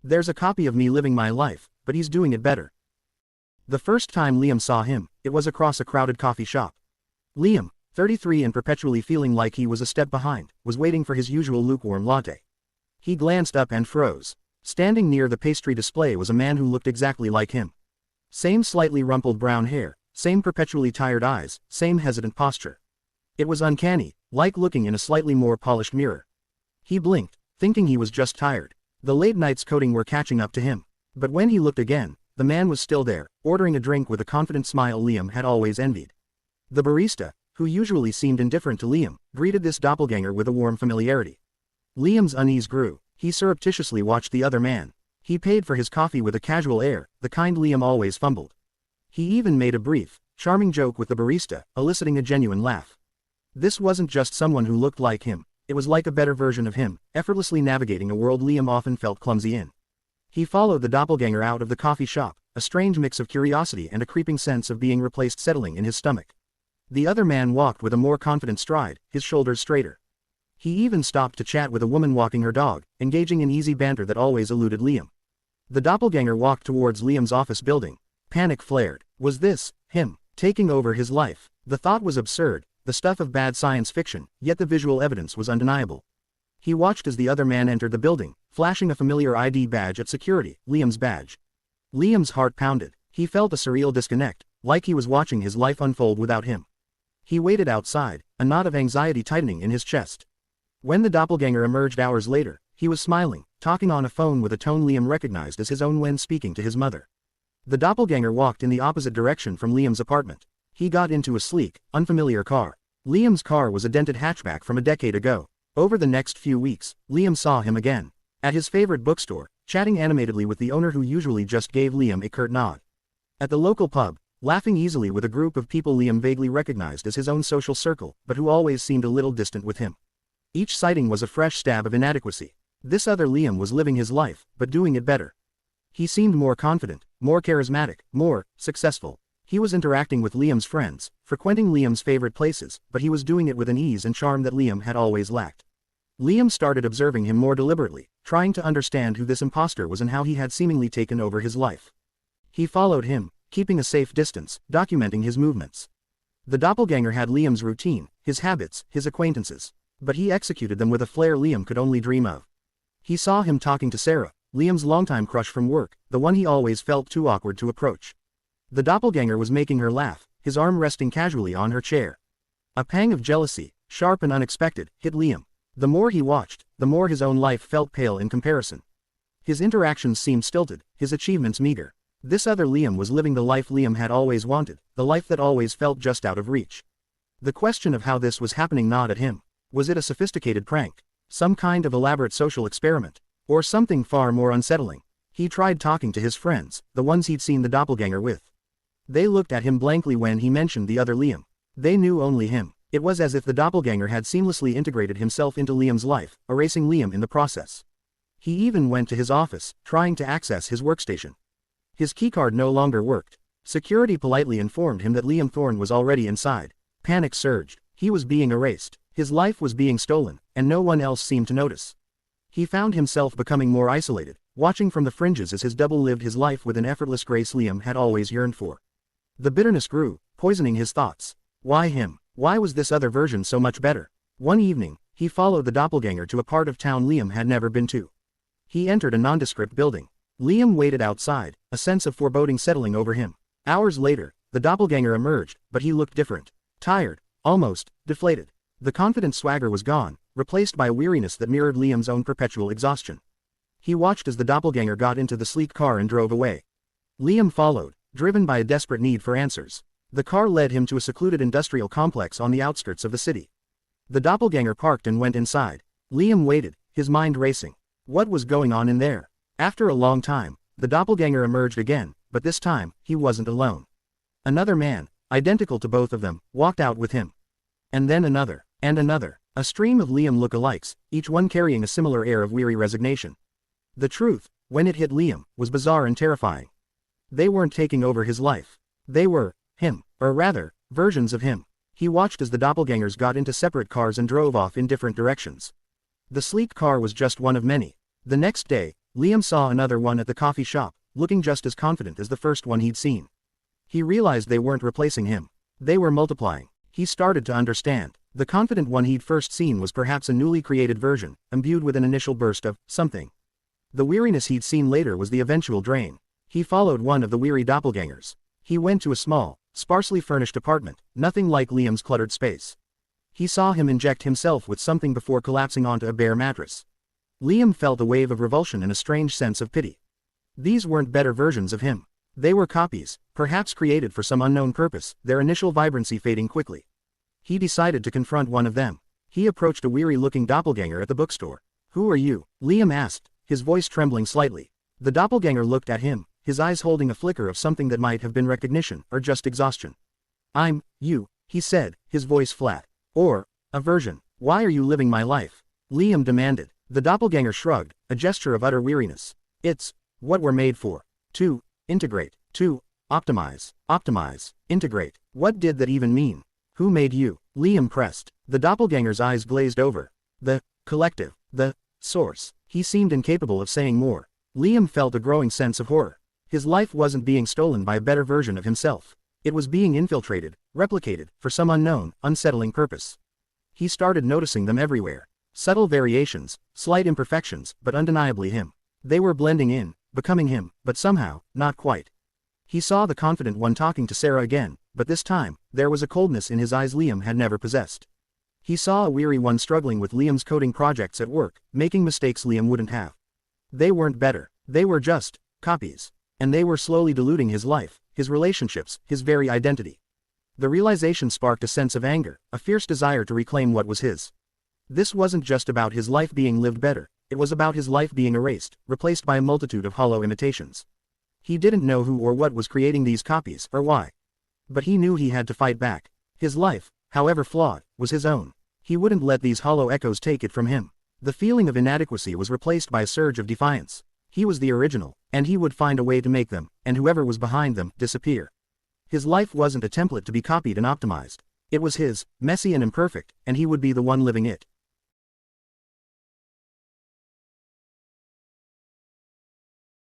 There's a copy of me living my life, but he's doing it better. The first time Liam saw him, it was across a crowded coffee shop. Liam, 33 and perpetually feeling like he was a step behind, was waiting for his usual lukewarm latte. He glanced up and froze. Standing near the pastry display was a man who looked exactly like him. Same slightly rumpled brown hair, same perpetually tired eyes, same hesitant posture. It was uncanny, like looking in a slightly more polished mirror. He blinked, thinking he was just tired. The late night's coding were catching up to him. But when he looked again, the man was still there, ordering a drink with a confident smile Liam had always envied. The barista, who usually seemed indifferent to Liam, greeted this doppelganger with a warm familiarity. Liam's unease grew. He surreptitiously watched the other man. He paid for his coffee with a casual air, the kind Liam always fumbled. He even made a brief, charming joke with the barista, eliciting a genuine laugh. This wasn't just someone who looked like him, it was like a better version of him, effortlessly navigating a world Liam often felt clumsy in. He followed the doppelganger out of the coffee shop, a strange mix of curiosity and a creeping sense of being replaced settling in his stomach. The other man walked with a more confident stride, his shoulders straighter. He even stopped to chat with a woman walking her dog, engaging in easy banter that always eluded Liam. The doppelganger walked towards Liam's office building. Panic flared. Was this him taking over his life? The thought was absurd, the stuff of bad science fiction, yet the visual evidence was undeniable. He watched as the other man entered the building, flashing a familiar ID badge at security, Liam's badge. Liam's heart pounded. He felt a surreal disconnect, like he was watching his life unfold without him. He waited outside, a knot of anxiety tightening in his chest. When the doppelganger emerged hours later, he was smiling, talking on a phone with a tone Liam recognized as his own when speaking to his mother. The doppelganger walked in the opposite direction from Liam's apartment. He got into a sleek, unfamiliar car. Liam's car was a dented hatchback from a decade ago. Over the next few weeks, Liam saw him again. At his favorite bookstore, chatting animatedly with the owner who usually just gave Liam a curt nod. At the local pub, laughing easily with a group of people Liam vaguely recognized as his own social circle, but who always seemed a little distant with him. Each sighting was a fresh stab of inadequacy. This other Liam was living his life, but doing it better. He seemed more confident, more charismatic, more successful. He was interacting with Liam's friends, frequenting Liam's favorite places, but he was doing it with an ease and charm that Liam had always lacked. Liam started observing him more deliberately, trying to understand who this imposter was and how he had seemingly taken over his life. He followed him, keeping a safe distance, documenting his movements. The doppelganger had Liam's routine, his habits, his acquaintances. But he executed them with a flair Liam could only dream of. He saw him talking to Sarah, Liam's longtime crush from work, the one he always felt too awkward to approach. The doppelganger was making her laugh, his arm resting casually on her chair. A pang of jealousy, sharp and unexpected, hit Liam. The more he watched, the more his own life felt pale in comparison. His interactions seemed stilted, his achievements meager. This other Liam was living the life Liam had always wanted, the life that always felt just out of reach. The question of how this was happening gnawed at him. Was it a sophisticated prank? Some kind of elaborate social experiment? Or something far more unsettling? He tried talking to his friends, the ones he'd seen the doppelganger with. They looked at him blankly when he mentioned the other Liam. They knew only him. It was as if the doppelganger had seamlessly integrated himself into Liam's life, erasing Liam in the process. He even went to his office, trying to access his workstation. His keycard no longer worked. Security politely informed him that Liam Thorne was already inside. Panic surged. He was being erased. His life was being stolen, and no one else seemed to notice. He found himself becoming more isolated, watching from the fringes as his double lived his life with an effortless grace Liam had always yearned for. The bitterness grew, poisoning his thoughts. Why him? Why was this other version so much better? One evening, he followed the doppelganger to a part of town Liam had never been to. He entered a nondescript building. Liam waited outside, a sense of foreboding settling over him. Hours later, the doppelganger emerged, but he looked different. Tired, almost deflated. The confident swagger was gone, replaced by a weariness that mirrored Liam's own perpetual exhaustion. He watched as the doppelganger got into the sleek car and drove away. Liam followed, driven by a desperate need for answers. The car led him to a secluded industrial complex on the outskirts of the city. The doppelganger parked and went inside. Liam waited, his mind racing. What was going on in there? After a long time, the doppelganger emerged again, but this time, he wasn't alone. Another man, identical to both of them, walked out with him. And then another, and another, a stream of Liam look-alikes, each one carrying a similar air of weary resignation. The truth, when it hit Liam, was bizarre and terrifying. They weren't taking over his life. They were him, or rather, versions of him. He watched as the doppelgangers got into separate cars and drove off in different directions. The sleek car was just one of many. The next day, Liam saw another one at the coffee shop, looking just as confident as the first one he'd seen. He realized they weren't replacing him. They were multiplying. He started to understand. The confident one he'd first seen was perhaps a newly created version, imbued with an initial burst of something. The weariness he'd seen later was the eventual drain. He followed one of the weary doppelgangers. He went to a small, sparsely furnished apartment, nothing like Liam's cluttered space. He saw him inject himself with something before collapsing onto a bare mattress. Liam felt a wave of revulsion and a strange sense of pity. These weren't better versions of him. They were copies, perhaps created for some unknown purpose, their initial vibrancy fading quickly. He decided to confront one of them. He approached a weary-looking doppelganger at the bookstore. "Who are you?" Liam asked, his voice trembling slightly. The doppelganger looked at him, his eyes holding a flicker of something that might have been recognition, or just exhaustion. "I'm you," he said, his voice flat. "Or aversion. Why are you living my life?" Liam demanded. The doppelganger shrugged, a gesture of utter weariness. "It's what we're made for. To integrate. To optimize, integrate. What did that even mean? Who made you?" Liam pressed. The doppelganger's eyes glazed over. "The collective. The source." He seemed incapable of saying more. Liam felt a growing sense of horror. His life wasn't being stolen by a better version of himself. It was being infiltrated, replicated, for some unknown, unsettling purpose. He started noticing them everywhere. Subtle variations, slight imperfections, but undeniably him. They were blending in, becoming him, but somehow, not quite. He saw the confident one talking to Sarah again, but this time, there was a coldness in his eyes Liam had never possessed. He saw a weary one struggling with Liam's coding projects at work, making mistakes Liam wouldn't have. They weren't better. They were just copies. And they were slowly diluting his life, his relationships, his very identity. The realization sparked a sense of anger, a fierce desire to reclaim what was his. This wasn't just about his life being lived better, it was about his life being erased, replaced by a multitude of hollow imitations. He didn't know who or what was creating these copies, or why. But he knew he had to fight back. His life, however flawed, was his own. He wouldn't let these hollow echoes take it from him. The feeling of inadequacy was replaced by a surge of defiance. He was the original, and he would find a way to make them, and whoever was behind them, disappear. His life wasn't a template to be copied and optimized. It was his, messy and imperfect, and he would be the one living it.